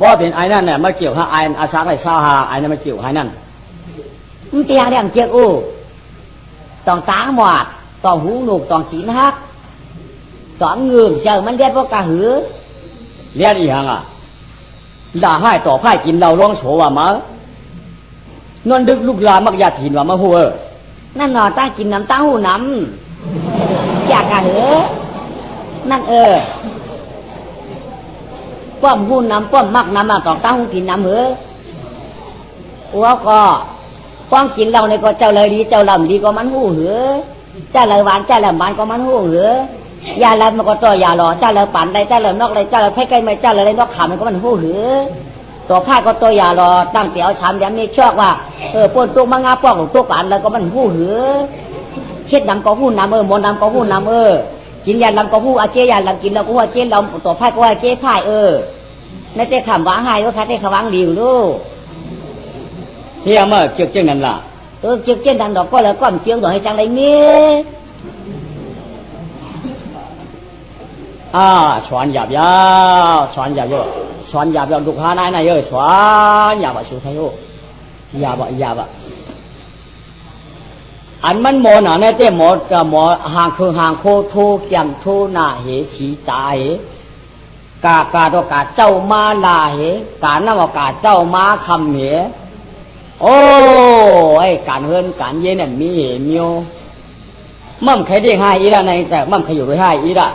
บ่เป็นไอ้นั่นเนี่ยมาเกี่ยวกับไอ้อาสาไอ้ซาฮาไอ้นั่นมาเกี่ยวไอ้นั่นมันเตียงเรียงเจียกอู้ต้องตาหมอดต้องหูหนุกต้องขีนฮักต้องเงือกเจอมันเรียกว่ากระหือเรียนอีหยังอ่ะด่าให้ต่อไพ่กินเราร้องโฉว่ามานอนดึกลูกหลานมักญาติถิ่นว่ามาฮู้นั่นนอตั้งกินน้ำตั้งหูน้ำอยากกระหือนั่นป้อมหูน้ำป้อมมักน้ำต้องตั้งหูกินน้ำเหออ้วก็ป้องกินเราในก็เจ้าเลยดีเจ้าลำดีก็มันหูเหอเจ้าเลยหวานเจ้าเลยหวานก็มันหูเหอยาเลยมันก็ตัวยาหล่อเจ้าเลยปั่นได้เจ้าเลยนอกเลยเจ้าเลยไผ่ไก่ไม่เจ้าเลยนอกขามันก็มันหูเหอตัวผ้าก็ตัวยาหล่อตั้งเตี๋ยวชามยำมีชอกว่าปนตุกมังงาปอกตุกปั่นแล้วก็มันหูเหอเช็ดน้ำก็หูน้ำมนน้ำก็หูน้ำกินยาลำก็หูอาเจียยาลำกินแล้วก็อาเจียลำตัวผ้าก็อาเจียผ้านั่นแต่ขำวางให้ก็คัดแต่ขวางดีอยู่ลูกเฮียเมื่อเกี่ยวเจ้านั่นล่ะเกี่ยวเจ้านั่นดอกก็แล้วก้อนเกี่ยวดอกให้จังไรมีสอนหยาบยาวสอนหยาบยาวสอนหยาบยาวลูกหานายนายสอนหยาบสุดท้ายหยาบอันมันหมอหนาเนี่ยเจ้หมอจะหมอห่างคือห่างโคทูเกี่ยมทูนาเหสีตาเหกาตัวกาเจ้ามาลาเหกาน้ำกาเจ้ามาคำเหโอ้ไอ้การเฮินการเย็นนั่นมีเหมียวมั่มใครได้ให้อีละในแต่มั่มใครอยู่ด้วยให้อีละ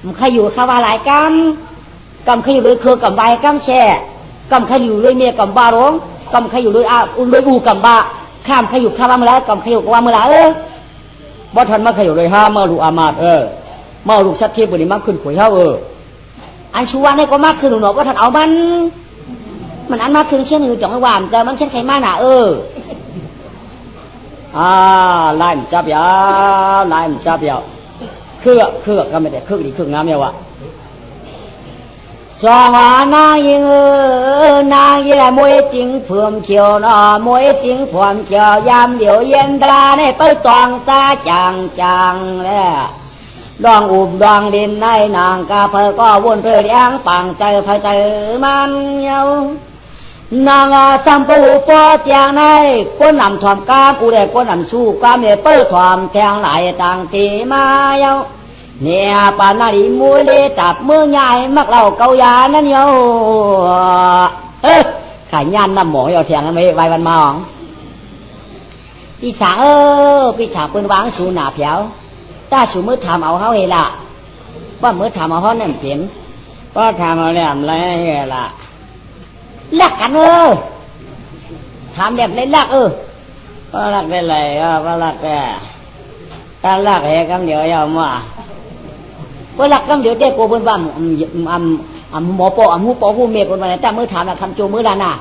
มันใครอยู่ข้าวหลายกำใครอยู่ด้วยคือกำใบกำแช่กำใครอยู่ด้วยเมียกำบาร้องกำใครอยู่ด้วยด้วยอูกำบาข้ามใครอยู่ข้าวมาแล้วกำใครอยู่กับว่าเมื่อไรบ่ทันมาใครอยู่ด้วยห้ามาลูกอามาดมาลูกสัตว์เทียบวันนี้มากขึ้นขุยเท้าอันชัวร์นี่ก็มากขึ้นหนูก็ทันเอามันอันมากขึ้นเช่นอยู่จังหวานแต่มันเช่นใครมาหนาไล่จับยาวไล่จับยาวเครือก็ไม่ได้เครือดีเครื่องน้ำเนี่ยวะสองนางยิงนางยิงมวยจริงเพื่อมเขียวน่ะมวยจริงเพื่อมเขียวยามเดียวเย็นตราในไปตองตาจางแล้วดองอุบดองดินในนางกาเพอก็วนเพื่อเลี้ยงปังใจเพอใจมันเยานางสัมปูปอเจียงในก้นนำถอมกาปูได้ก้นนำสู้กาเมื่อเปิดถอมแทงไหลต่างตีมาเยาเนี่ยปานาดีมวยเลยจับมือใหญ่มักเล่าเกายานั่นเยาขายยันน้ำหมอเยาแทงไม่ไว้วันมาหองพี่สาวพี่สาวปืนวางสูหนาเผียวถ้าสูมือทำเอาเขาเฮล่ะว่ามือทำเอาเขาเนี่ยเปลี่ยนก็ทำเอาเนี่ยอะไรเฮล่ะลักกันทำแบบเล่นลักก็ลักได้เลยก็ลักแกการลักเหกำเดียวยาวมาก็ลักกำเดียวเด็กโกบนบ้านหมอปอหูปอหูเมียคนวันไหนแต่มือถามคำโจมือดาน่ะ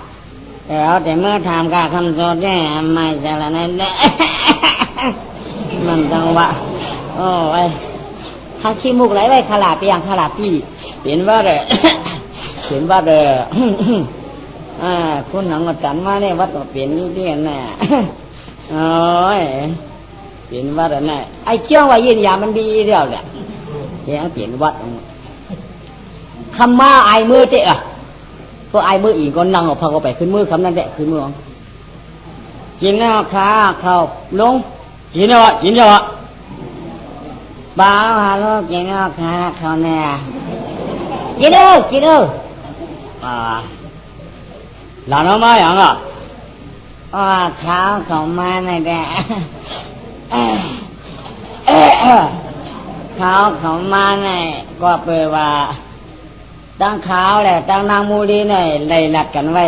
แต่เมื่อถามกับคำโจแย่ไม่จะละนั่นแหละมันจังวะโอ้ยทางขี้มุกไหลไว้ขลาดไปอย่างขลาดพี่เห็นว่าเลยเห็นว่าเลยคุณหนังมาจันมาเนี่ยวัดตัวเปลี่ยนนี่เรียนน่ะโอ้ยเปลี่ยนวัดอะไรไอ้เจ้าว่ายินยามันดีเดียวเนี่ยแค่เปลี่ยนวัดคำมาไอ้มือเตะก็ไอ้มืออีกก็นั่งออกพาก็ไปขึ้นมือคำนั้นแหละขึ้นมือกินแล้วขาเข้าลงกินแล้วบ้าฮัลโหลกินแล้วขาเข้าแน่กินหลานมาอย่างเท้าของมาในแดดเท้าของมาในก็เปิดว่าตั้งขาวแหละตั้งนางมูลีในเลยนัดกันไว้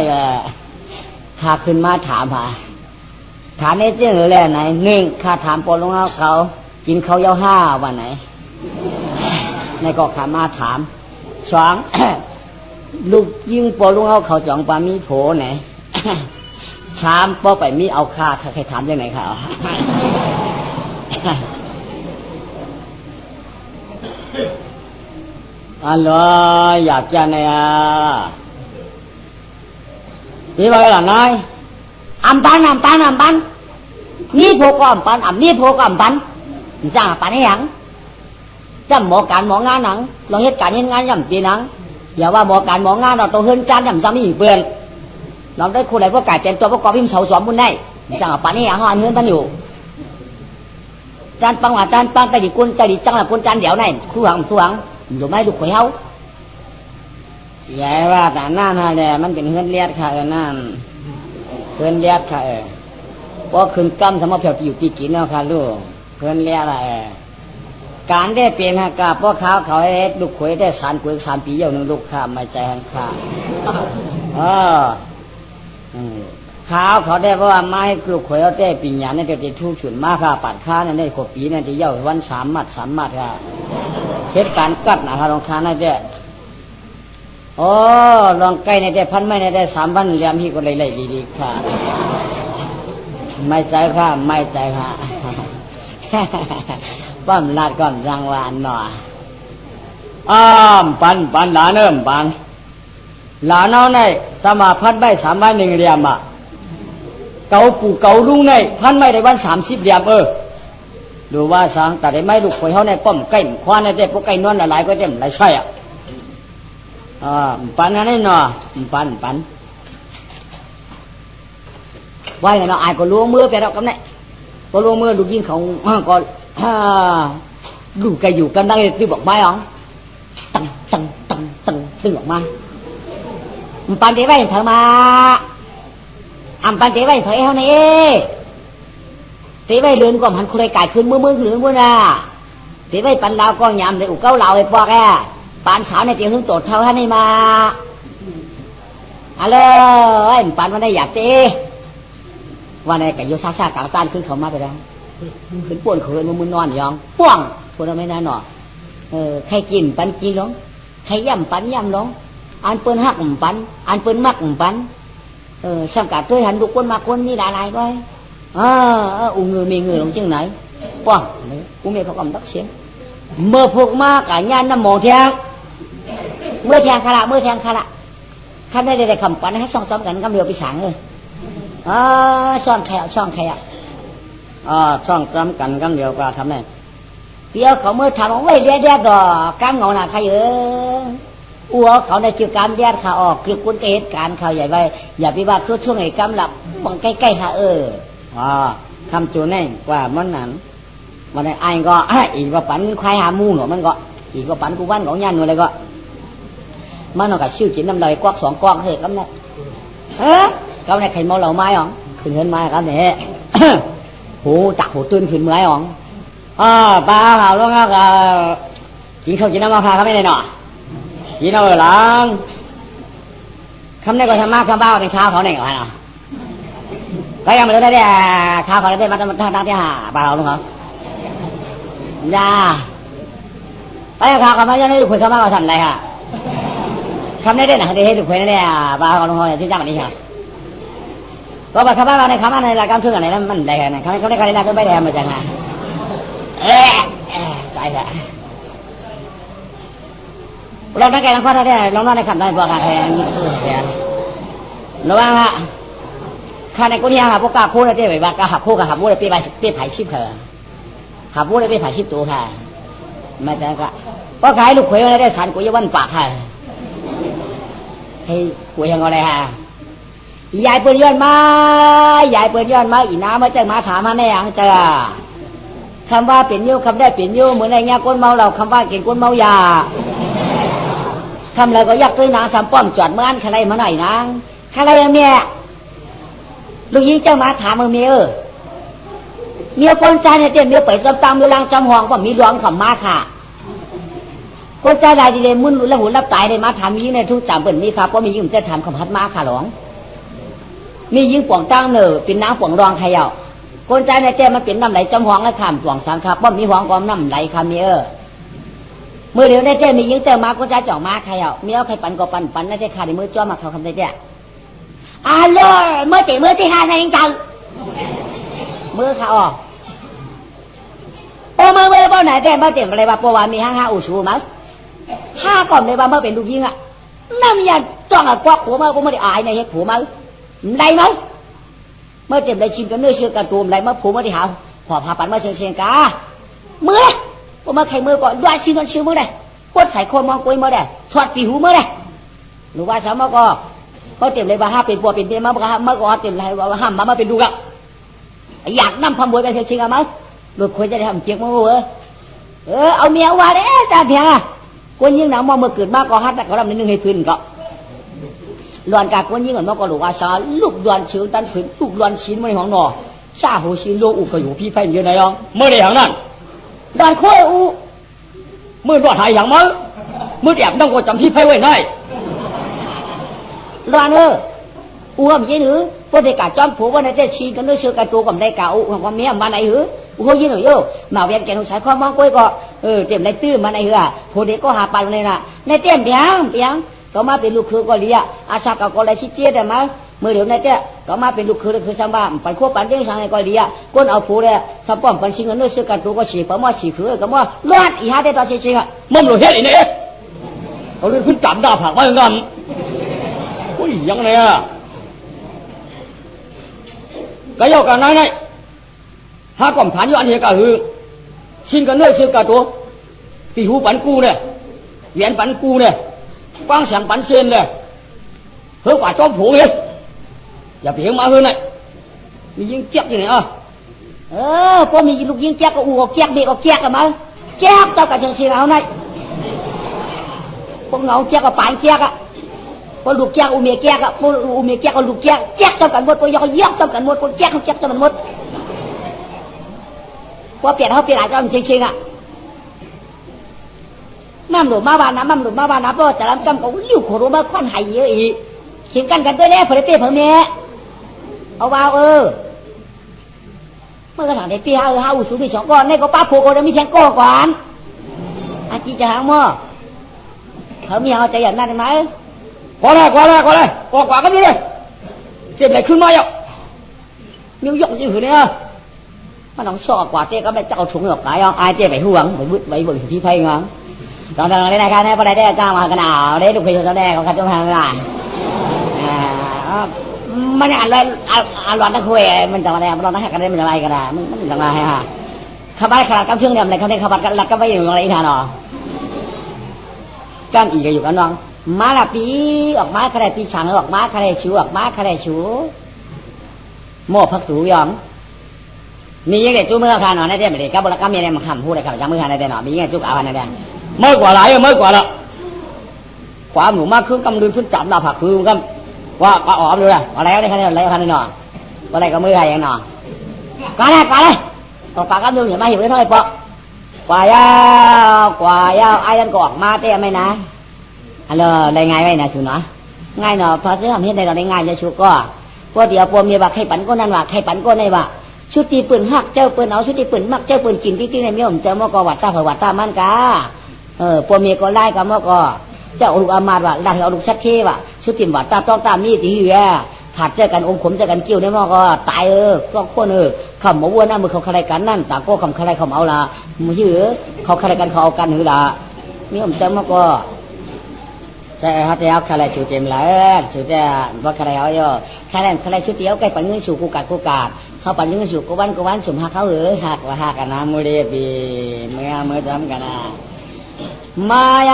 หาขึ้นมาถามถามนี่เจ้าแหล่ไหน1ข้าถามปอลงเขากินเขาเย้า5วันไหนในก็ขามาถาม2ลูกยิ่งปอลงเขาจ่องปามีโผไหนชามปอไปมีเอาค่าใครถามยังไงค่ะอันว่าอยากจะเนี่ยที่ว่าอะไรนายอัมปันนี่โผก็อัมปันนี่โผก็อัมปันจ้าปันให้ยังจำหมอการหมองานหนังเราเหตุการณ์เหตุงานย่ำปีหนัง อย่าว่าหมอการหมองานเราต้องเฮิร์นจานอย่างจำนี่เปลี่ยนเราได้คนไหนพวกไก่เต็มตัวพวกกอพิมพ์เสาสวมบุญได้จังป่านนี้อ่ะเฮิร์นท่านอยู่จานปังว่าจานปังแต่ดิกุนแต่ดิจังละกุนจานเดี๋ยวไหนคู่หังอยู่ไม่ดูข่อยเฮาใหญ่ว่าแต่หน้าเนี่ยมันเป็นเฮิร์นเลียดค่ะนั่นเฮิร์นเลียดค่ะเพราะคืนกำสมมติเพียวที่อยู่ที่กินเนาะค่ะลูกเฮิร์นเลียดอะไรการได้เปลี่ยนฮะกับพวกเขาให้ลูกข่อยได้3 ปีเดียวนึงลูกข้าไม่ใจหันข้าเขาได้เพราะว่าไม้ลูกข่อยเขาได้ปีญาเนี่ยจะทุกฉุนมากค่ะปัดข้าเนี่ยได้ขบปีเนี่ยจะเย่าวัน3 มัดค่ะเหตุการณ์กัดนะคะลองค้าเนี่ยได้ลองไก่เนี่ยได้1,000ไม่เนี่ยได้3,000เหลี่ยมที่ก็เลยดีๆค่ะไม่ใจค่ะไม่ใจค่ะป้อมลาดก่อนรางวัลหน่อยปันหลานปันหลานเอาในสมาพัดใบ3 วัน 1 เหลี่ยมเกาปู่เกาลุงในพันไม่ได้วัน30 เหลี่ยมดูว่าสังแต่ได้ไม่ลูกข่อยเขาในป้อมไก่ควานในเด็กพวกไก่นวลหลายก็เต็มหลายใช่ปันนั่นหน่อปันว่าอย่างเราอายก็ล้วงมือไปแล้วกันเนี่ยก็ล้วงมือลูกยิงเขาก็ดูแกอยู่กันได้ที่บอกไม้อ๋องตึงออกมาปันเดี๋ยวไปเถอะมาปันเดี๋ยวไปเถอะเอาเนี่ยเดี๋ยวไปเรือนก็หันคุยไก่ขึ้นมือเหลืองมือน่ะเดี๋ยวไปปันเราก็ยำเลยอุกเก้าเราไอ้ปอกปันสาวในเตียงหึงโตดเท่าท่านนี่มาฮัลโหลปันมันได้อยากเต้วันไหนกับโยซาเก่าต้านขึ้นเขามาไปแล้วขึ้นป่วนเขาเลยมือนอนยองป้วงพวกเราไม่น่านอนใครกินปันกินหรอใครย่ำปันย่ำหรออันเปิ้นหักปันอันเปิ้นมักปันสังกัดด้วยหันดูคนมาคนนี่หลายๆก็อุ้งเงือมีเงือลงจังไหนป้วงกูไม่เขากำดักเสียงเมื่อพวกมากญาณน้ำหมอแทงเมื่อแทงขละข้าได้คำปันให้ซ้อมกันกำเดียวไปฉางเลยช่องแขะช่องจำกันกำเดียวก็ทำได้เดี๋ยวเขาเมื่อทำไว้แดดดอกกำเงาหนาใครอัวเขาในเกี่ยวกับแดดขาออกเกี่ยวกับเหตุการณ์ข่าวใหญ่ไปอย่าไปว่าช่วงไอ้กำหลับบังใกล้ๆค่ะคำจูนนี่กว่ามันนั้นวันนี้ไอ้ก็อีกว่าปันควายหามูหนูมันก็อีกว่าปันกูวันของยันอะไรก็มันเอากับชื่อกินน้ำลายกวัก2 กวักเถอะกำเนี่ยกำเนี่ยใครเมาเหล่าไม้อ๋องขึ้นเงินไม้กำเนี่ยหูตักหูตื้นขึ้นไม้อ๋องปลาเขาลูกก็กินข้าวกินน้ำมาพาเขาไม่ได้หน่อกินเอาหลังคำนี้ก็ทำมากคำบ้าเป็นข้าวเขาเนี่ยเหรอก็ยังไม่รู้ได้ข้าวเขาได้มาตั้งที่ปลาเขาลูกเขาจ้าไปข้าวเขามาจะได้คุยข้าวบ้าเขาทำอะไรค่ะคำนี้ได้หนังได้ให้ดูคุยเนี่ยปลาเขาลูกเขาที่จ้าแบบนี้ค่ะก็แบบข้าวบ้าในข้าวบ้าในรายการชื่ออะไรนั้นมันได้ไงเขาได้การรายการไม่ได้มาจากไหนใจแหละเราตั้งใจตั้งข้อได้ลองนั่งในขันได้บอกการแทนระวังฮะข้าในกุญแจหาพวกกาคู่ได้ไหมบ้างกาหับคู่กับหับมูได้ปีไผ่ชิบเถอะหับมูได้ปีไผ่ชิบตัวค่ะไม่แต่ก็ขายลูกเขยอะไรได้สันกุยวันปากค่ะให้กุยยังอะไรฮะยายเปิดย้อนมาอีน้ามาเจอมาถามมาแน่ยังเจอคำว่าเปลี่ยนยิ้วคำได้เปลี่ยนยิ้วเหมือนในเงี้ยก้นเมาเราคำว่าเก่งก้นเมายาคำอะไรก็ยักด้วยนางสามป้อมจอดเมื่อนใครมาไหนนางใครเมียลูกยิงเจ้ามาถามเมียเมียคนใจเนี่ยเตี้ยเมียไปจำตามเมียลังจำห้องก็มีหลวงขำมาค่ะคนใจใดดีเลยมุ่นแล้วหุ่นรับตายเลยมาถามยิงในทุกจำเปิดมีครับก็มียิงจะถามคำพัดมาค่ะหลวงมียิงป่วงตั้งเนอเป็นน้ำป่วงรองใครเอาคนใจในเตี้ยมันเป็นน้ำไหลจำห้องแล้วถามป่วงสังครับว่ามีห้องก็น้ำไหลค่ะเมียเมื่อเดี๋ยวในเตี้ยมียิงเตี้ยมาคนใจจ่องมาใครเอาเมียใครปั่นก็ปั่นในเตี้ยขาดมือจ้อมาเขาคำใจเตี้ยเลยเมื่อที่5ในจังมือเขาออกเมื่อเป้าไหนแต่เมื่อเจ็บอะไรบ้าปวามี5 อุชูมั้ง5ก่อนเลยว่าเมื่อเป็นลูกยิงน้ำยันจ้องกวักหัวมาผมไม่ได้อายในเฮ็ดหัวมั้งไรมั้งเมื่อเจ็บได้ชิมกันเนื้อเชื่อกันตัวไรเมื่อผมไม่ได้หาพอพาปั่นมาเชียงกามือผมมาไข่มือก่อนด้วยชิมกันชิมมือได้ปวดใส่โคนมองกุยมือได้ถอดปีหูมือได้ หรือว่าสามก็เขาเต็มเลยว่าห้าเป็นปัวเป็นเมียมาเมื่อก่อนเต็มเลยว่าห้ามมาเป็นลูกอะอยากนั่งพำบวยไปเชียงๆมั้งลูกควรจะได้ทำเชียงมั้งเอาเมียว่าเด้จ้าเพียงอะคนยิ่งหนาวมองเมื่อเกิดมากก็ฮัดแต่ก็ทำนึงให้พื้นก็ลวนกาคนยิ่งเหมือนเมื่อก่อนลูกอาสาลูกลวนเฉียวตันผืนลูกลวนชิ้นมันของหนอซาหูชิ้นลูกอุกอยู่พี่ไพ่เยอะไหนอ่ะเมื่อได้อย่างนั้นด่านค่อยอูเมื่อรอดหายอย่างมั้งเมื่อแอบต้องก็จำพี่ไพ่ไว้ได้ลวนอูก็ไม่ใช่หรือพวกเด็กกาจอมผัวว่าในเจ้าชีกันด้วยเชื่อกาตัวกับได้กาอูของความเมียมาไหนหรืออูเขายินหรือโย่มาเวียนแกนสายความมองก้อยก็เต็มในตื้อมาไหนหรือพวกเด็กก็หาปันเลยนะในเต็มเพียงก็มาเป็นลูกคือก็เลียอาชาก็เลยชี้เจี๊ยดมาเมื่อเดี๋ยวในเจ้าก็มาเป็นลูกคือสามบ้านปันขั้วปันเรื่องสังให้ก็เลียก้นเอาผัวเลยสับป้อมปันชิงกันด้วยเชื่อกาตัวก็ฉีกเพราะว่าฉีกคือก็ว่าล้วนอีหาได้ตอนชิงอ่ะมั่มหลุดเฮ็ดอีนี่เขาเรื่องขึ้นจับดาผักไว้เงินอุ้ยยังไงอ่ะก็ยกกันไหนถ้ากล่อมฐานอยู่อันนี้ก็คือชิงกันด้วยชื่อกาตัวตีหูปันกูเนี่ยเหรียญปันกูเนี่ยกว้างเสียงปันเซนเลยเฮ้ยกว่าชอบผูกเลยอย่าไปเห็นมาเฮ้ยนี่มียิงเจี๊ยบอยู่ไหนพวกมีลูกยิงเจี๊ยบก็อูก็เจี๊ยบเด็กก็เจี๊ยบกันมาเจี๊ยบเจ้ากับเชียงเชียงเอาไหนพวกเงาเจี๊ยบก็ปานเจี๊ยบอ่ะพวกลูกเจี๊ยบอูเมียเจี๊ยบอ่ะพวกอูเมียเจี๊ยบก็ลูกเจี๊ยบเจี๊ยบเจ้ากันหมดพวกยอกเจ้ากันหมดพวกเจี๊ยบเขาเจี๊ยบเจ้ากันหมดพวกเปลี่ยนเขาเปลี่ยนอะไรเจ้าเชียงเชียงอ่ะมั่มหลุดมาบ้านนะเพราะแต่ละจำก็ลิ้วขรุมาควันหายเยอะอีกเขียนกันด้วยเนี่ยเผยเต้เผยเมียเอาว่าเมื่อกระถางเด็กปีห้าอุสุมีสองก้อนในก็ป้าโผล่จะมีแทงก้อนก่อนอาจีจะหางมั่วเขามีเอาใจอย่างนั้นไหมก่อนเลยก่อนก็มีเลยเจ็บไหนขึ้นมาอ่ะนิ้วยกยืดเนี่ยมันต้องสอกกว่าเต้ก็ไม่เจ้าถุงหรอกไอ้ไอ้เต้ไปห่วงไปบึ้งที่ไพ่งตอนนั้นในรายการนี้พอได้ก้าวมากันเอาได้ดูเพลงตอนแรกของการจงทางงานมันอะไรร้อนตะคุยมันจะอะไรมันร้อนตะหักกันได้มันอะไรกันนะมันจะอะไรฮะขบัดขนาดกำเชื่องเนี่ยอะไรเขาได้ขบัดกันหลักก็ไม่อยู่อะไรอีกทางหรอกันอีกอยู่กันน้องมาละปีออกมาใครปีฉังออกมาใครชูออกมาใครชูโม่พักตูยองมียังไงจู้เมื่อขานหนอในเดือนไม่ได้กับบริกรรมยังไงมันขำพูดอะไรกับจำเมื่อขานในเดือนหนอมียังไงจู้เอาในเดือนเมื่อกว่าไรเมื่อกว่าละความหนูมากขึ้นกำลืนขึ้นจับดาผักคือก็ว่าอ๋อเลยอะไรก็ได้ขนาดอะไรขนาดหนออะไรก็มือใครยังหนอก็ได้ตกปากก็ดูอย่างไม่เห็นเลยเท่าไหร่ปะกว่ายาวไอ้ยันก็ออกมาเต้ไม่นะอะไรอะไรง่ายไว้นะชูเนาะง่ายเนาะพอซื้อทำให้ในเราได้ง่ายจะชูก็พวกเดียวพวกเมียบักให้ปั่นก็นั่นว่าให้ปั่นก็ในว่าชุดตีปืนหักเจ้าปืนเอาชุดตีปืนมักเจ้าปืนกินที่ในเมียผมเจอเมื่อก่อวัดตาเผยวัดตามันกาพวกเมียก็ไล่กับเมื่อก่อเจ้าลูกอามาดว่าได้เอาลูกชักเทว่ะชุดตีวัดตาต้องตามมีตีอยู่ขาดเจอกันองค์ขมเจอกันกิ้วในเมื่อก่อตายก็คนขำหมวัวหน้ามือเขาใครกันนั่นตาก็ขำใครเขาเอาละมือชื่อเขาใครกันเขาเอากันหรือละเมียผมเจอเมื่อก่อใช่ฮัตเตี้ยใครชูเต็มเลยชูเตี้ยว่าใครเอาอยู่ใครชูเตี้ยใกล้ปันเงินชูกูกัดเขาปันยังสุกวันสุ่มหักเขาหักว่าหักกันนะมือเดียบีเมื่อทำกันนะมาย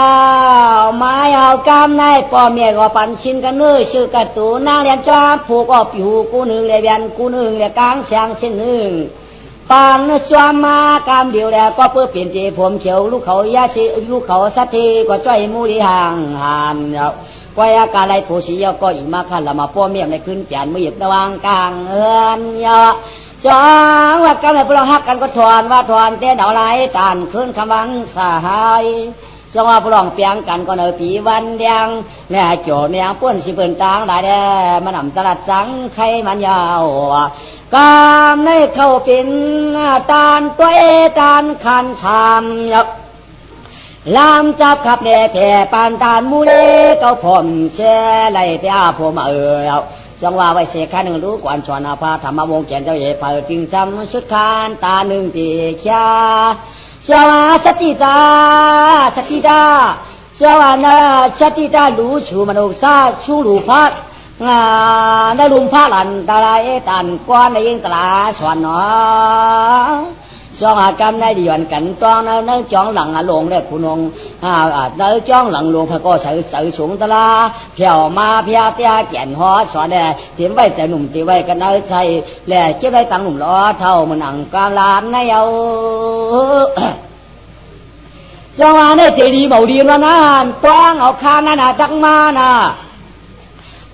าวกำในป่อเมียก็ปันชินกันเลยชื่อกระตูนางเรียนจ้าผูกก็ผิวกูหนึ่งเรียนกูหนึ่งเรียกางเสียงเส้นหนึ่งปานสวามากำเดียวแล้วก็เพื่อเปลี่ยนใจผมเขียวลูกเขายาชีลูกเขาสัตย์ก็จ้อยมูดีห่างแล้วกวยอาการไรผู้สีก็อีมาขันละมาป้อเมียในขึ้นเปลี่ยนมือหยิบระวังกลางยาสองวัดกันเลยพวกเราหักกันก็ทอนว่าทอนเต้นเอาไรตานขึ้นคำวังสหายสองว่าพวกเราเปียงกันก็เนอปีวันเดียงเนี่ยโจเนียป้นสิเปิ่นต่างได้เด้มันนำตลาดสังไข่มันยาวกามในเข้าเป็นตานตัวตานคันชามยับลามจับขับเน่แผ่ปานตานมูเลเก้าผมเชื่อไรเตี้ยผมจังว่าไว้เสกขันหนึ่งรู้กวนชวนอาภาธรรมวงเขียนเจ้าเอ๋เปิดจริงจำสุดคานตาหนึ่งตีเขียสวาสติตาสวานาสติตารู้ชูมนุษย์ซาชูรูพัดได้ลุมพาลันตาลายตันก้อนในยิงตลาสวนหนอ cho cam nay đi hoàn cảnh toan nó chọn lần luồng đây phụ nông nó chọn lần luồng phải có sự xuống ta la phèo ma phèo tia chèn hóa xóa đây tiệm vay tại nùng tiệm vay cái nơi xây lẻ chiếc đây tăng nùng lo thầu mình ăn cam lan này yêu cho này thì đi màu đi nó toan ở khan nè trăng ma nè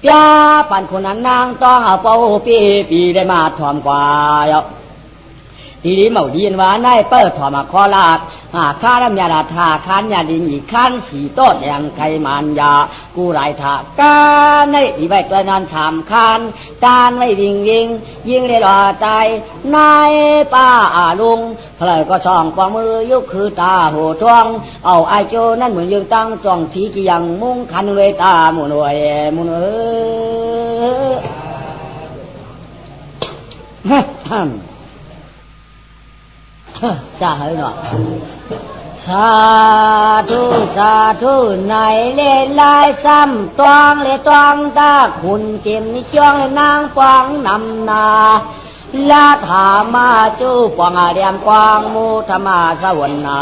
biaปั่นคนนั้นนางต้องเอาเป้าปีได้มาทอมกว่าทีนี้เมาดีนว่าในเปิดถอมาคอลาดข้าน้ำยาดาทาข้านยาดินอีกข้านสีโต้แดงไข่มันยากูไรทาการในอีใบตัวนั้นถามข้านตานไม่วิ่งยิงได้รอตายนายป้าลุงเพลก็ช่องปองมือยกคือตาหัวท้องเอาไอโจนั่นเหมือนยืนตั้งจ้องทีกี่ยังมุ่งคันเลยตาหมุนวยมุนจ้าเฮ้ยหนอสาธุในเล่ลายซ้ำตวงเลยตวงตาคุณเต็มนี่จ้องเลยนางฟางนำนาลาถามาจูปองเรียมกวางมูธรรมาสวรรณา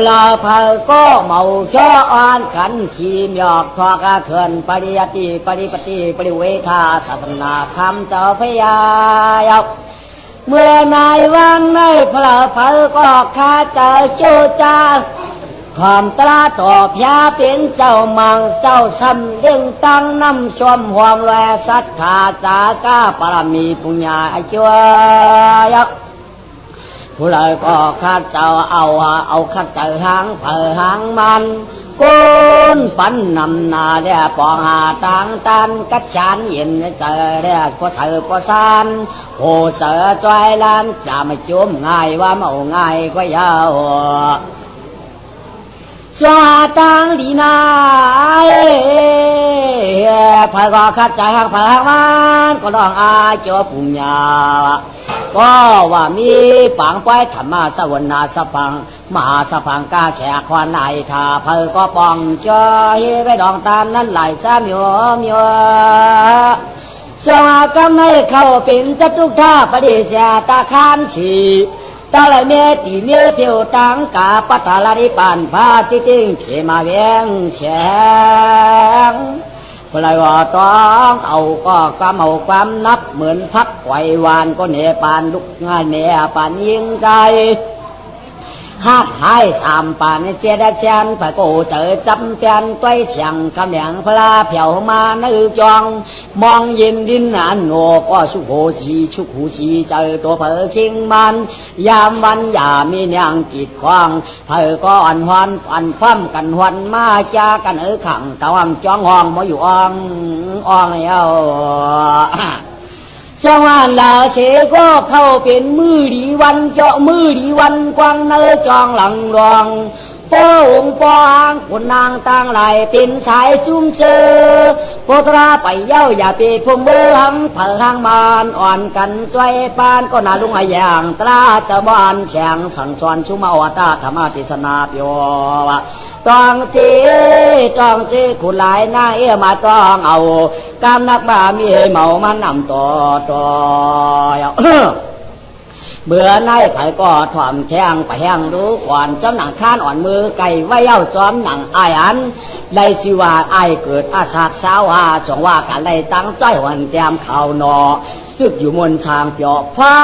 ลาพายก็เมาจ้ออ่านกันขีมหยอกทอกเขื่อนปริยติปริปฏิปริเวทาศาสนาคำเจ้าพยายาเมื่อนายวันในพระเผาก็ข้าเจ้าจูจ้าความตราต่อพยาเป็นเจ้ามังเจ้าซ้ำเลี้ยงตั้งน้ำชมห่วงแวศรัทธาจากาปรมีปุญญาช่วยผู้ใดก็ข้าเจ้าเอาข้าเจ้าหางเผาหางมันก้นปันนำนาเรียปองหาต่างตันกัจฉานเย็นเจอเรียก็เสือก็สานโหเสือจอยลานจะไม่จุ่มง่ายว่าเมาง่ายก็ยาวสวาตังดีนาพายก็ข้าเจ้าหางเผาหางมันก็ร้องอาเจ้าปุญญาก็ว่ามีปังป้ายธรรมะสวรรณาสพังมหาสพังกาแฉควันไหลทาเพอก็ปองเจอเฮไปดองตานนั้นไหลซ้ำยัวสวากำให้เข้าเป็นจัตุท่าปฏิเสธตาคานฉีตาละเมติเมเพียวตังกาปัตตาลาริปันพาติติงเขมาเวียงแฉงพลายว่าต้องเอาก็กำเอาความนับเหมือนพักไหววานก็เนปานลุกงานเนปานยิงใจฮาดหายสามปานเจดเชนพระโกเจอจำเปียนต้วยเสียงคำแหลงพลาเผียวมานึกจองมองยินดินอันโนก็ชุกโหสีชุกหูสีเจอตัวเผอคิงมันยามวันยามีเนียงจิตควางเผอก็อ่อนหวันอันคว่ำกันหวันมาจากันขังตะวังจ้องห้องมาอยู่อ่องเอาสวรรค์ลาเชก็เข้าเป็นมือดีวันเจาะมือดีวันกวางเนื้อจองหลังรองพ่อองค์ปองคนนางต่างไหลเป็นสายซุ่มเจอโพธราไปเย้าอย่าไปพมเบื้องเผอหางมานอ่อนกันใจปานก็น่าลุงอย่างตราตะบานแฉงสั่งสอนชุมาอวตารธรรมติสนาเปียวต้องจีคุณหลายหน้ามาต้องเอากำนักบ่ามีเมามันนำต่อเบื่อในไผ่ก็ถ่อมแทงไปแห้งรู้ก่อนจำหนังข้านอ่อนมือไก่ไว้เย้าซ้อมหนังอายอันได้ชื่อว่าไอเกิดอาชาติสาวหาจงว่ากันเลยตั้งใจวันแต้มข่าวนอซึกอยู่มนช้างเปียกฟ้า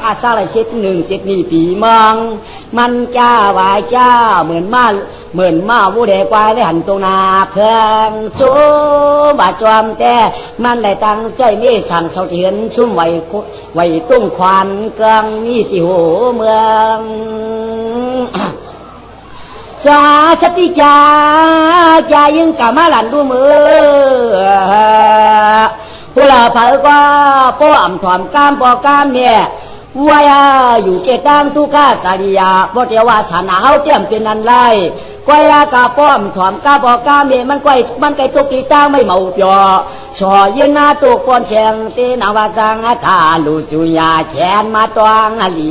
อาสาลชิด17นี่ปีมังมันจ้าวายจ้าเหมือนมาวูเดกวายได้หันตรงนาเพื่องจูบาจอมแต่มันได้ตั้งใจนี่สั่งเสาเทียนชุ่มไว้ตุ้งควันเกลืองนี่ที่หัวเมืองสาสติจายิงกะมาหลันดูมือผู้ลาเผอก็ป้อมถอมกามปอกามเนี่ยวายอยู่เจตังทุกขาสาริยาเพราะเทวาสนาเฮาเตรียมเป็นนันไล่ก้อยกาป้อมถอมกาปอกามเนี่ยมันไก่ตุกีตาไม่เมาเปียสอยินนาตุกคนเชียงตีนาวาจังทาลุจุยาแขนมาตวงอลี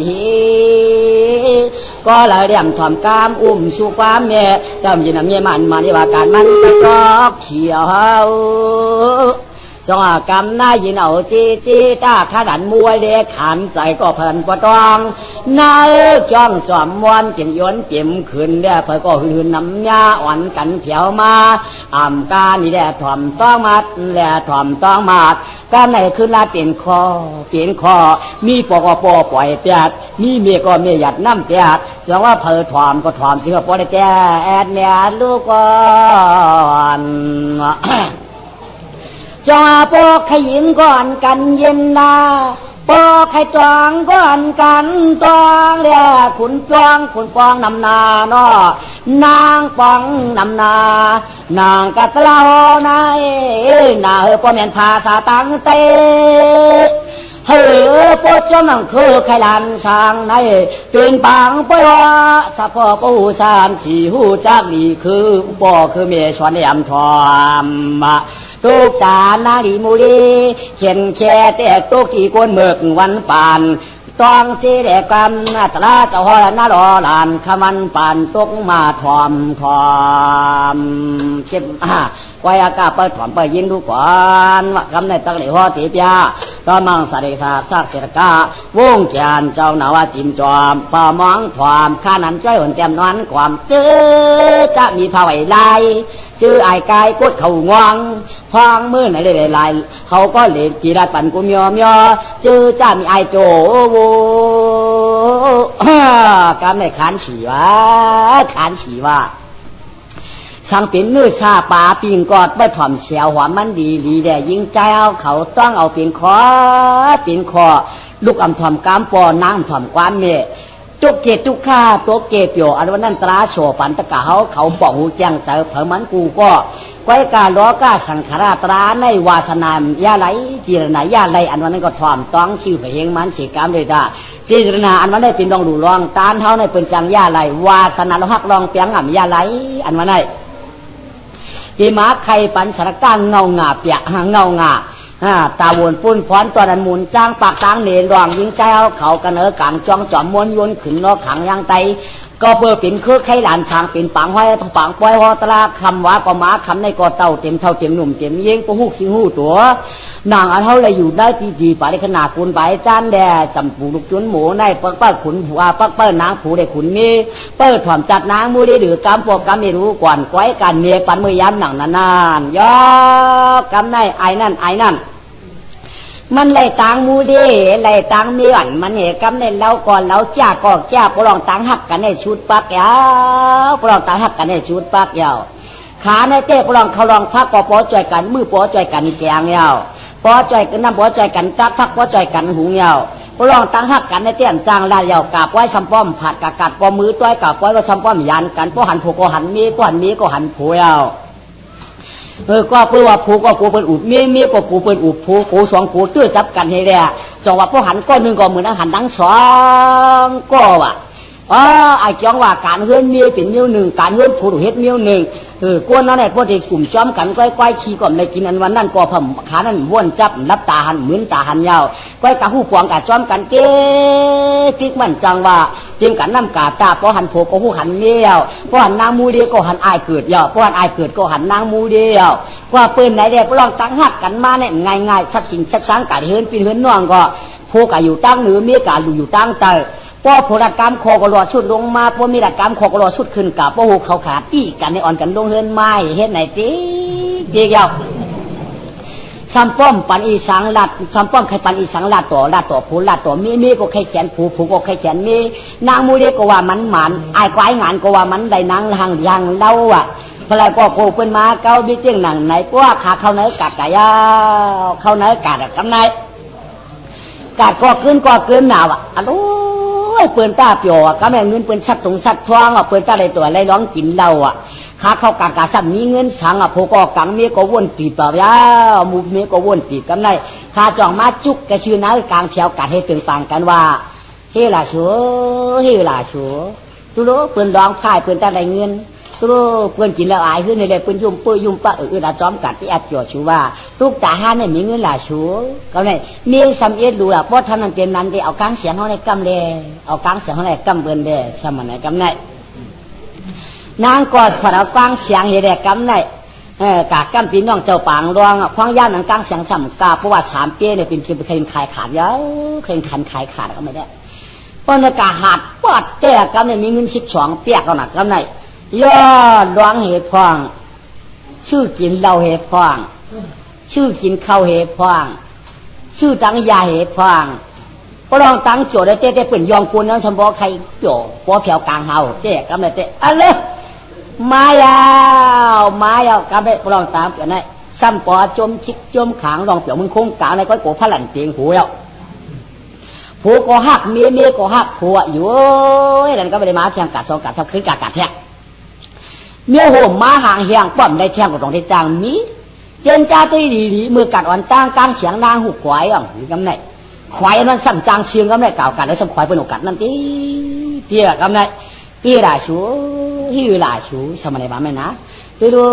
ก็เลยเรียมถอมกามสุความเนี่ยจำยินเมียมันมาในว่าการมันก็เขียว จงกำนายยินเอาจีตาขนาดมวยเด็กขันใจก็เพิ่นปตองนายจ้องจอมมวนเจียมย้อนเจียมขืนเด้อเพิ่นก็หืนน้ำยาอ่อนกันเผียวมาอ่ำกานี่แหละถ่อมต้องมัดแหละถ่อมต้องมัดก็ในคืนลาเปลี่ยนคอมีปอกปอปล่อยเปียดมีเมียก็เมียหยัดน้ำเปียดแสดงว่าเพิ่นถ่อมก็ถ่อมสิก็พอได้แก่แอดเนี่ยลูกก่อนจงปอกขยิงก่อนกันเย็นนาปอกไข่ตองก่อนกันตองเรียขุนปองนำนาเนาะนางปองนำนานางกะตะลานายนาพ่อแม่นภาษาตังเตเฮ้อปอดจอมังคือไข่ลานช้างในเป็นปางปอยสะพอปูชามสีหูจักดีคือปอคือเมชวนยำทอมตุกตานาดีมูลีเขียนแค่แต่ตุกที่กวนเมือกวันปานต้องสีแดกกันตลาดหอนาดอลานขมันปานตุกมาทอมเจ็บไว้อากาศเปิดถอนเปิดยินดูก่อนว่ากำในตักเลยหัวตีเปียก็มังสาริสาสักเสกาวงแกนเจ้าหนาวจิมจอมป่ามองถอมข้านั้นจ้อยหุ่นเต็มนอนความเจอจะมีภาวะลายชื่อไอ้กายกดเข่างวงพองมือไหนเลยลายเขาก็เล่นกีฬาปั่นกุมยอมยอชื่อจะมีไอ้โจโวกำในขานฉีว่าช่างเป็นเนื้อชาปลาปิงกอดไม่ถ่อมเสียวหัวมันดีแต่ยิงใจเอาเขาต้องเอาเป็นคอลูกอ่ำถ่อมกามปอนางถ่อมความเมตุกเกตุกข้าตัวเกเปียวอันวันนั้นตราโฉปันตะกะเขาบอกหูแจ้งเตอเผอมันกูก็ไว้การล้อก้าสังขารตราในวาสนามยาไหลจีรณายาไหลอันวันนั้นก็ถ่อมต้องชื่อเพลงมันสีกามเลยจ้าจีรณาอันวันได้เป็นรองดูรองตานเท่าในเป็นจังยาไหลวาสนาเราหักรองเปียงอ่ำยาไหลอันวันนั้นปีมาไข่ปันสารก้างเงาหงาเปียเงาหงาตาวนปุ้นพรตอนนั้นหมุนจ้างปากจ้างเนรรองยิงใจเอาเขากันเออกลางจ้องจอมม้วนยวนขึ้นนอกขังยังไตก็เปิดเป็นคือไข่หลานช้างเป็นปังห้อยปังปล่อยหอตราคำว่าก็มาคำในกอเต่าเต็มเท่าเต็มหนุ่มเต็มเย้งปะหู้ขี้หู้ตัวนางอันเท่าไรอยู่ได้ดีๆไปขนาดคุณใบจานแดจำปูลูกจุนหมูในเปิ้ลขุนหัวเปิ้ลนางผูได้ขุนมีเปิ้ลถ่อมจัดนางมูได้หรือกำปวกกำไม่รู้ก่อนก้อยกันเมียปันมือย้ำหนังนานๆย่อกำในไอ้นั่นมันไล่ตังมูดีไล่ตังมีอ่อนมันเหกำในเล่าก่อนเล่าจ้าก็จ้าปลองตังหักกันในชุดปักยาวปลองตังหักกันในชุดปักยาวขาในเต้ปลองเขาลองทักก็ปอจ่อยกันมือปอจ่อยกันแกงยาวปอจ่อยกันน้ำปอจ่อยกันตักทักปอจ่อยกันหูยาวปลองตังหักกันในเต้นจางลาเยาวกาบไว้ซัมป้อมผัดกาดปอมือต้อยกาบไว้ว่าซัมป้อมยันกันปอหันผูก็หันมีปอหันมีก็หันผูยาวก็เพื่อว่าผูก็กูเป็นอุบเมียก็กูเป็นอุบผูสองผูตื้อจับกันให้แล้จังว่าพอหันก้อนหนึ่งก็เหมือนหันทั้งสองก็ว่ะไอ้จังว่าการเฮือนเมียเป็นเมียหนึ่งการเฮือนผูเฮ็ดเมียหนึ่งกวนนั่นแหละพอที่กลุ่มจ้อมกันก้อยขี้ก่อนในกินอันวันนั้นก็ผมขานั่นว่นจับรับตาหันเหมือนตาหันยาวก้อยกะหูปวงกะจ้อมกันเก๊กิ๊กมันจังว่าเตรียมกันน้ำกาตาพอหันผูก็หูหันเมียวพอหันนางมูเดียก็หันอายเกิดยาวพอหันอายเกิดก็หันนางมูเดียวว่าปืนไหนเด็กลองตั้งหักกันมาเนี่ยง่ายสักสิ่งสักช้างกะเฮือนปีนเฮือนน่องก็ผูกะอยู่ตั้งเหนือเมียกะอยู่ตั้งเตอพอผลกรรมคอกรอชุดลงมาพอมีกรรมคอกรอชุดขึ้นกับพอหูเขาขาดตีกันในอ่อนกันลงเฮือนไม้เฮ็ดไหนตีเดียวซัมป้อมปันอีสังลัดซัมป้อมใครปันอีสังลัดต่อผูลัดต่อมีก็ใครแขนผูก็ใครแขนมีนางมูเดก็ว่ามันหมันไอ้ควายงานก็ว่ามันได้นางหางเล่าอ่ะพลายก็โผล่เป็นมาเก้าบิเจียงหนังไหนเพราะว่าขาเข้าเนื้อกาดกะยาวเข้าเนื้อกาดกำไนกาดก็ขึ้นหนาวอ่ะอันนู้เปื่อนตาเปียวก็แม่เงินเปื่อนชักตรงชักท้องเปื่อนตาอะไรตัวอะไรร้องกินเหล้าขาเข้ากากาสัมมีเงินสังโผก็กังเมียก็วนปีเปล่ายามูเมียก็วนปีกำไรขาจ่องมาจุกกระชื่อน้ากลางเที่ยวกัดให้ตึงต่างกันว่าเฮล่าชัวตุโลเปื่อนร้องพ่ายเปื่อนตาอะไรเงินตัวเพื่อนกินแล้วอายขึ้นในเลยเพื่อนยุ่มปะดาจอมกัดที่แอบจ่อชูว่าลูกตาห้าเนี่ยมีเงินหลายชูเขาเนี่ยมีซ้ำเอ็ดดูละเพราะท่านนั้นเป็นนั้นที่เอากางเสียงเขาในกำเลยเอากางเสียงเขาในกำเบินเลยสมัยไหนกำไหนนางกอดขอดเอากางเสียงเฮเดกำไหน กากกั้มปีน้องเจ้าปางรองควางย่านหนังกลางเสียงซ้ำกาเพราะว่า3 ปีเนี่ยเป็นเคยขายขาดเยอะเคยคันขายขาดก็ไม่ได้เพราะในกาหาดปอดแต่กำเนี่ยมีเงิน12 เปียกเอาหนักกำไหนย้อนร้องเหตุพองชื่อกินเหล้าเหตุพองชื่อกินข้าวเหตุพองชื่อตั้งยาเหตุพองก็ลองตั้งโจทย์ได้เต้เปิ่นยองปูนนั้นสมบูรณ์ใครโจปัวแผ่วกลางเฮาเต้กำไหนเต้อะไรมายาวกำไหนลองตามกันได้ซ้ำปอจมชิกจมขางลองเปี่ยวมึงคงกลางในก้อยโกพลันเตียงหูแล้วผัวก็หักเมียก็หักผัวอยู่นั่นก็ไม่ได้มาเที่ยงกัด2 กัด3 ขึ้นกัดแท้เมียห่มมาห่างเฮียงป้อมได้เที่ยงก็ต้องได้จ้างมีเจนจ้าตีดีมือกัดอ่อนตั้งกลางเสียงนางหุบควายอ่ะกำไหนควายนั้นสั่งจางเชียงกำไหนเก่ากัดแล้วสั่งควายเป็นโอกาสนั่นตีเตี้ยกำไหนตีราชูฮิวราชูทำอะไรบ้างไหมนะตัวดู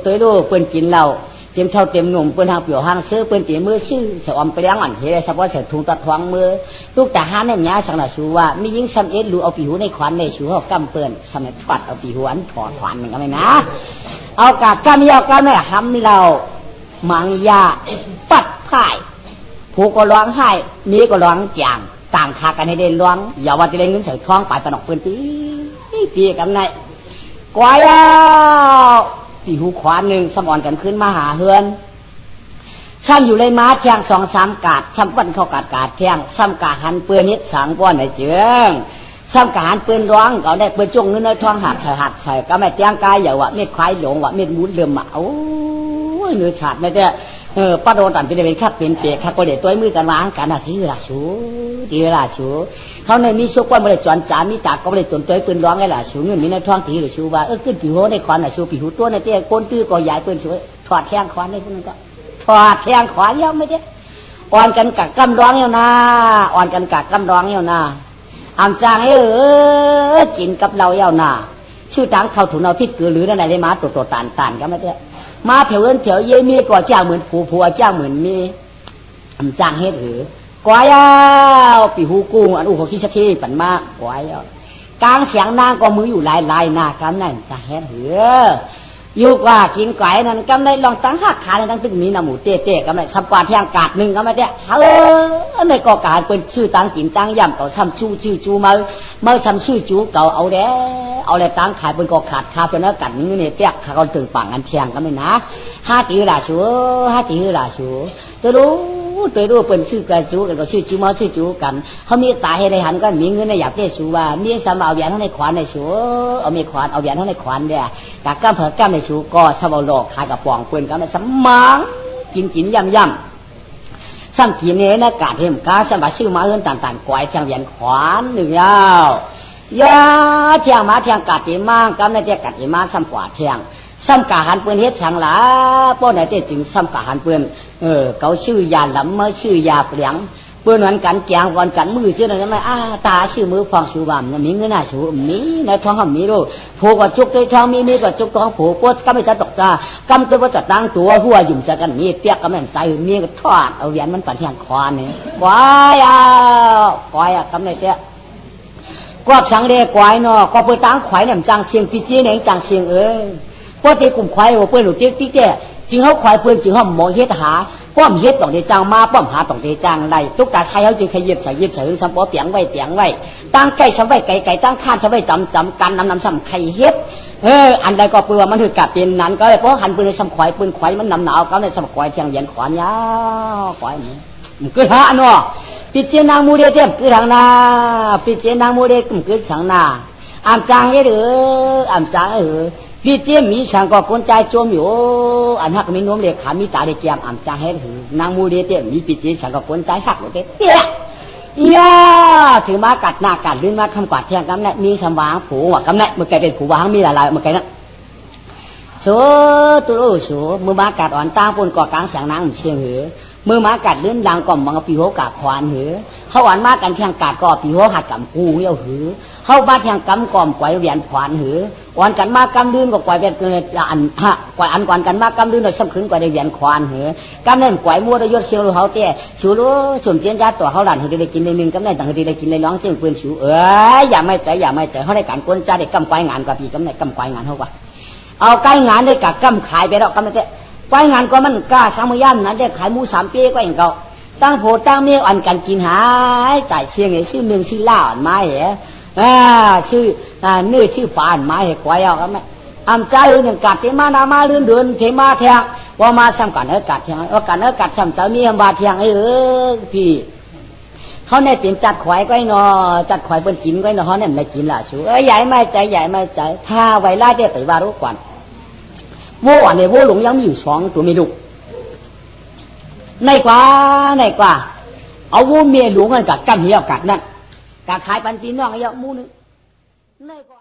เปิ้นกินเหล้าเต็มเท่าเต็มหนุ่มเปิ้นหางเปี่ยวหางซื้อเปิ้นตีมือชื่อเสอมไปเลี้ยงอ่อนเฮเฉพาะเสถุงตัดทวงมือลูกแต่ห้าเนี่ยเนี่ยสังละชูว่ามียิ่งซ้ำเอ็ดรู้เอาปีหูในขวัญในชูเขากำเปิ้นสมัยถอดเอาปีหูอันถอดขวัญมันก็ไม่นะเอากากำยาวกำเนี่ยห้ำเรามังยาปัดพ่ายผู้ก็ร้องไห้มีก็ร้องจางต่างคากันให้เด่นร้องอย่าว่าจะเล่นเงินใส่ท้องไปตนอกเปิ้นตีกำไหนกวายแล้วปีหูขวานหนึ่งสมอนกันขึ้นมาหาเฮือนซ้ำอยู่เลยม้าเที่ยง2 3 กาดซ้ำปั้นเข้ากาดเที่ยงซ้ำกาหันเปื้อนนิดสังป้อนในเจืองซ้ำกาหันเปื้อนร้องเขาได้เปื้อนจงเนื้อท้องหักใส่ก็ไม่เตี้ยงกายอย่าว่าเม็ดควายหลงว่าเม็ดมุ้นเดิมมาโอ้ยเนื้อขาดไม่ได้ป้าโดนตันเป็นเป็นข้าเป็นเปียกข้าก็เด็ดตัวมือกันวางกันที่ราชูเขาในมีชุกว่าไม่ได้จอนจ่ามีตากก็ไม่ได้ตนตัวปืนร้องไงล่ะชูเงินมีในท้องที่หรือชูว่าขึ้นผิวในควันน่ะชูผิวตัวในเตี้ยก้นตื้อก็ใหญ่ปืนช่วยถอดแทงควันได้พวกนั้นก็ถอดแทงควันยังไม่ได้อ่อนกันกักกำร้องอยู่นะอ่อนกันกักกำร้องอยู่นะอ่ำจางกินกับเราเย้านะชื่อตังเข้าถุงเอาพิษเกลือหรืออะไรเลยมาตัวตานก็ไม่ได้มาเถียวเยี่ยมีก่อจ้างเหมือนผัวจ้างเหมือนมีอ่ำจางเฮ็ดหรือกวายปีหูกุ้งอันอุเขาขี้ชักขี้ปั่นมากกวายกลางเสียงนางก็มืออยู่ลายหน้ากำนั่นจะเฮ็ดหืออยู่กว่ากินไก่นั่นกำได้ลองตั้งหักขาในตั้งตึกมีน้ำหมูเตะกำได้สับกวาดเที่ยงกาดหนึ่งกำได้ในก่อกาดเป็นชื่อตั้งกินตั้งย่ำเก่าซ้ำชื่อจูมาซ้ำชื่อจูเก่าเอาเลยตั้งขายเป็นก่อขาดคาเป็นแล้วกัดนี้เนี่ยเปียกขาคนตึงปังอันเที่ยงก็ไม่นะ5 ตีราชูตัวรู้เป็นชื่อกระจูกันก็ชื่อจูมาชื่อจูกันเขามีตาให้ได้หันก็มีเงินในอยากได้ชูว่ามีสมาเอาแหวนเท่าในขวานในชูเอามีขวานเอาแหวนเท่าในขวานเนี่ยกากำเผือกำในชูก็สมาหลอกขายกับปองปืนกันในสมังกินย่ำซ้ำกินเนี่ยนะกาดเทมกาสมาชื่อมาเอิ้นต่างๆกวายเทียงแหวนขวานหนึ่งยาเทียงมาเทียงกาดตีมากำในเทียงกาดตีมาซ้ำกว่าเทียงซ้ำกาหันเปื้อนเฮ็ดช่างหลาป้อนไหนเต้จึงซ้ำกาหันเปื้อนเขาชื่อยาหลำเมื่อชื่อยาเปลี่ยงเปื้อนเหมือนกันแจงก่อนกันมือชื่ออะไรไหมตาชื่อมือฟองชูบามมีเงินหน้าชูมีในท้องเขามีรู้ผูกกับจุกในท้องมีกับจุกท้องผูกก็ไม่จะตกตากำตัวก็จะตั้งตัวหัวหยุ่มใส่กันมีเปียกก็ไม่ใส่มีก็ทอดเอาเหรียญมันปั่นเที่ยงคอนนี่กวายกำในเต้กวาดสังเดกวายเนาะก็เปิดตั้งควายเนี่ยจังเชียงปีจีเนี่ยจังเชียงพอตีกลุ่มควายว่าเพื่อนหลุดติ๊กแก่จึงเขาควายเพื่อนจึงเขาหมอเฮ็ดหาป้อมเฮ็ดต้องได้จ้างมาป้อมหาต้องได้จ้างไรทุกตาใครเขาจึงขยิบใส่สัมปอเปียงไว้ตั้งไก่สัมไว้ไก่ตั้งข้านสัมไว้จำกันนำสัมไข่เฮ็ดอันใดก็เปื่อมันถือกลับเป็นนั้นก็เลยเพราะหันปืนในสัมควายปืนควายมันหนาวก็ในสัมควายเทียงเหรียญขวานยาวควายมันคือหาเนาะปิเจนางมูเดเต็มคือทางนาปิเจนางมูเดกุ่มคือสังนาอ่ำจางอ่ำจางพี่เจมีช่างก็คนใจโจมอยู่อันหักมีน้มเล็กขามีตาเด็กแก้มอ่ำจางเฮ็ดหือนางมูเดเต็มมีพี่เจช่างก็คนใจหักเด็กเตี้ยถือมากัดหน้ากัดลื่นมาคำกวาดเที่ยงกำนัดมีสมวางผูว่ากำนัดเมื่อไก่เป็นผูวางมีหลายเมื่อไก่นั้นตัวมือมากัดอ่อนตาปนก่อกลางเสียงนางเชียงหือมือมากัดลื่นดังก่อมมังปีโหกาควานหือเขาอ่อนมากันเที่ยงกัดก็ปีโหหัดกำกูเยี่ยวหือเข้าบ้านเที่ยงกำก่อมก๋วยเวียนควานหืออ่อนกันมากำลื่นก็ก๋วยเวียนอันก๋วยอันก่อนกันมากำลื่นโดยซ้ำขึ้นก๋วยเวียนควานหือกำเล่นก๋วยมัวโดยยศเชียวเขาเตี้ยชูรู้สมเจียนจัดตัวเขาหลานเขาได้กินในหนึ่งกำเล่นต่างเขาได้กินในร้องเสียงปืนชูอย่าไม่ใจเขาได้การก้นจ่าได้กำก๋วยงานกว่าปีกำเล่นกำก๋วยงานเขากว่า เอาใกล้งานได้กะกำขายไปแล้วกำไม่ได้ใกล้งานก็มันกล้าช่างมือย่ำนั้นได้ขายหมู3 ปีก็อย่างเก่าตั้งโผตั้งเมียอันกันกินหายจ่ายเชียงไอ้ชื่อหนึ่งชื่อล่าอันไม้เหรอชื่อเนื้อชื่อป่านไม้เหรอควายเอาก็ไม่อำใจอย่างกัดเทมานามาเลื่อนเดินเทมาแทงว่ามาซ้ำกันกัดแทงว่ากันกัดซ้ำเจ้ามีบาแทงพี่เขาเนี่ยเป็นจัดควายก็ไอ้นอจัดควายเป็นกินก็ไอ้นอเขาเนี่ยไม่กินละชูใหญ่ไม่ใจใหญ่ไม่ใจถ้าไวไล่ได้ไปว่ารู้ก่อนโม่เนี่ยโม่หลงยังมีอยู่2 ตัวไม่ดุในกว่าเอาโม่เมียหลวงกันกับกันเหี้ยกัดนั่นกับขายปันปีน้องไอ้ยะมูนึงในกว่า